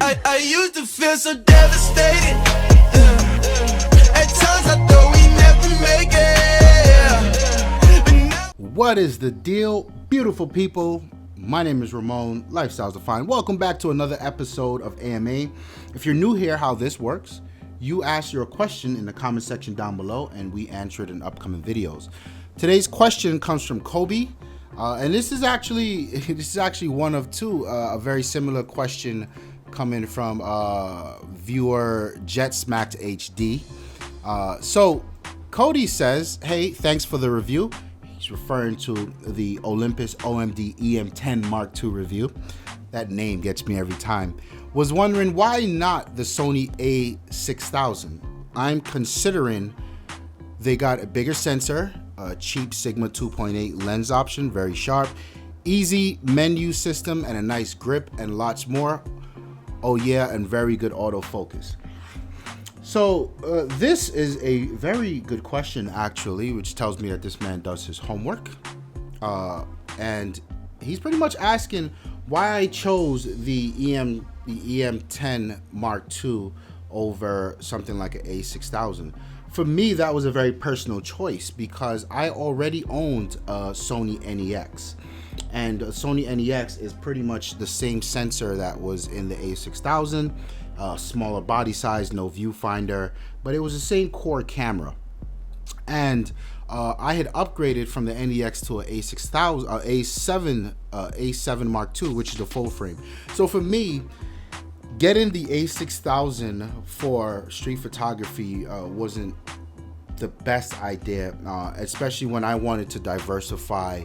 I used to feel so devastated. At times I thought we never make it. But now What is the deal, beautiful people? My name is Ramon, Lifestyles Defined. Welcome back to another episode of AMA. If you're new here, how this works, you ask your question in the comment section down below and we answer it in upcoming videos. Today's question comes from Kobi, and this is actually one of two, a very similar question coming from viewer JetSmacked HD. So Cody says, hey, thanks for the review. He's referring to the Olympus OMD EM10 Mark II review. That name gets me every time. Was wondering why not the Sony A6000? I'm considering they got a bigger sensor, a cheap Sigma 2.8 lens option, very sharp, easy menu system and a nice grip and lots more. Oh yeah, and very good autofocus. So this is a very good question actually, which tells me that this man does his homework. And he's pretty much asking why I chose the EM10 Mark II over something like an A6000. For me, that was a very personal choice because I already owned a Sony NEX. And a Sony NEX is pretty much the same sensor that was in the A6000, smaller body size, no viewfinder, but it was the same core camera. And I had upgraded from the NEX to an A6000, A7 Mark II, which is the full frame. So for me, getting the A6000 for street photography wasn't the best idea, especially when I wanted to diversify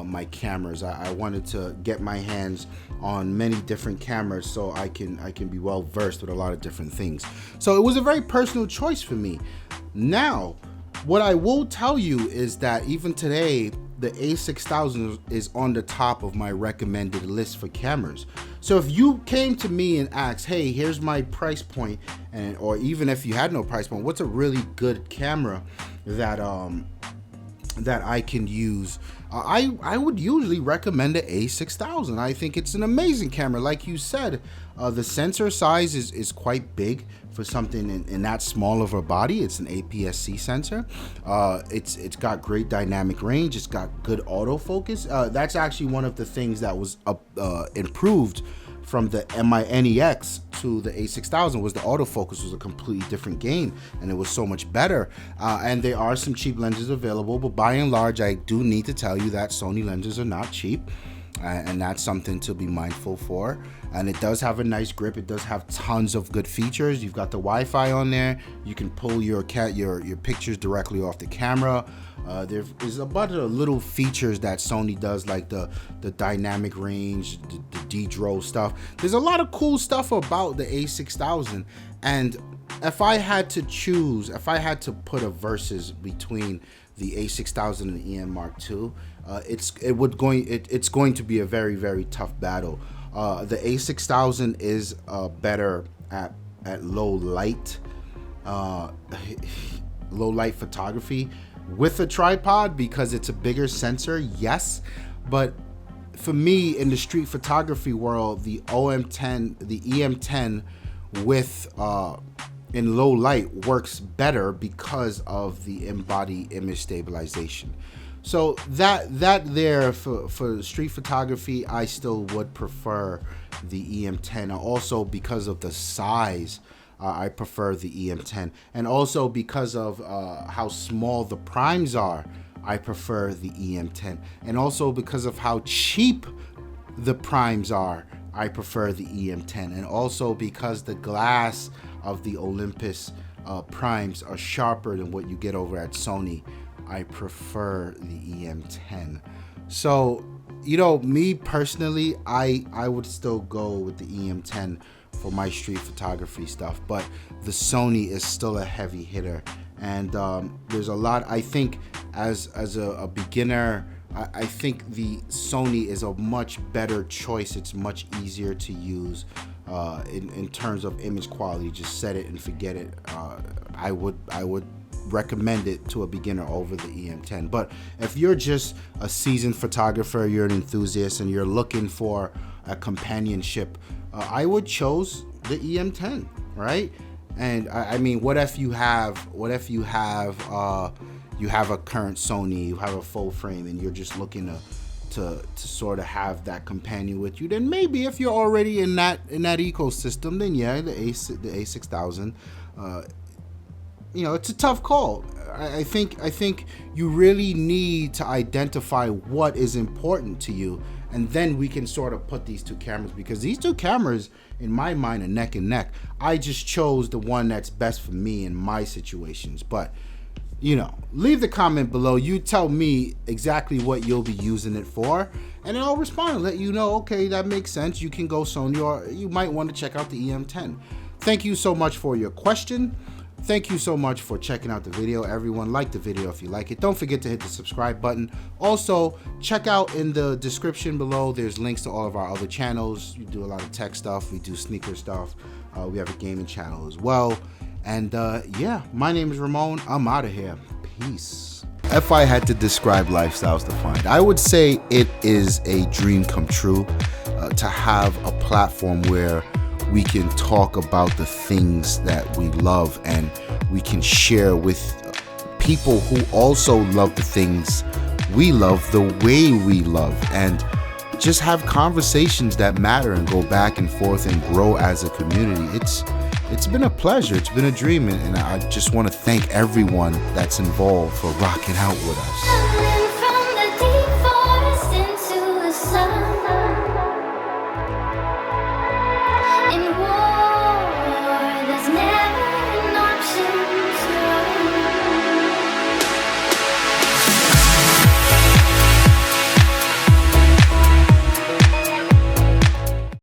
my cameras. I wanted to get my hands on many different cameras so I can be well versed with a lot of different things. So it was a very personal choice for me. Now, what I will tell you is that even today, the A6000 is on the top of my recommended list for cameras. So if you came to me and asked, hey, here's my price point, and or even if you had no price point, what's a really good camera that I can use? I would usually recommend the A6000. I think it's an amazing camera. Like you said, the sensor size is quite big for something in that small of a body. It's an APS-C sensor. It's got great dynamic range. It's got good autofocus. That's actually one of the things that was improved from the NEX to the A6000 was the autofocus was a completely different game and it was so much better. And there are some cheap lenses available, but by and large, I do need to tell you that Sony lenses are not cheap. And that's something to be mindful for. And it does have a nice grip. It does have tons of good features. You've got the Wi-Fi on there. You can pull your pictures directly off the camera. There is a bunch of little features that Sony does, like the dynamic range, the D-Dro stuff. There's a lot of cool stuff about the A6000. And if I had to choose, if I had to put a versus between the A6000 and the EM Mark II, it's going to be a very, very tough battle. The A6000 is better at low light photography with a tripod because it's a bigger sensor, yes. But for me, in the street photography world, the EM10 with in low light works better because of the in-body image stabilization. So that there for street photography, I still would prefer the EM10. Also because of the size, I prefer the EM10, and also because of how small the primes are, I prefer the EM10, and also because of how cheap the primes are, I prefer the EM10, and also because the glass of the Olympus primes are sharper than what you get over at Sony, I prefer the EM10. So, you know, me personally, I would still go with the EM10 for my street photography stuff, but the Sony is still a heavy hitter. And there's a lot, I think, as a beginner, I think the Sony is a much better choice. It's much easier to use in terms of image quality. Just set it and forget it. I would recommend it to a beginner over the EM10. But if you're just a seasoned photographer, you're an enthusiast, and you're looking for a companionship, I would chose the EM10, right? And I mean, what if you have a current Sony, you have a full frame, and you're just looking to sort of have that companion with you? Then maybe if you're already in that ecosystem, then yeah, the A6000. It's a tough call. I think you really need to identify what is important to you, and then we can sort of put these two cameras, because these two cameras in my mind are neck and neck. I just chose the one that's best for me in my situations. But leave the comment below. You tell me exactly what you'll be using it for, and then I'll respond and let you know, okay, that makes sense. You can go Sony, or you might want to check out the EM10. Thank you so much for your question. Thank you so much for checking out the video. Everyone, like the video if you like it. Don't forget to hit the subscribe button. Also, check out in the description below. There's links to all of our other channels. We do a lot of tech stuff. We do sneaker stuff. We have a gaming channel as well. And yeah, my name is Ramon. I'm out of here. Peace. If I had to describe Lifestyles Defined, I would say it is a dream come true to have a platform where we can talk about the things that we love, and we can share with people who also love the things we love the way we love, and just have conversations that matter and go back and forth and grow as a community. It's been a pleasure. It's been a dream, and I just want to thank everyone that's involved for rocking out with us.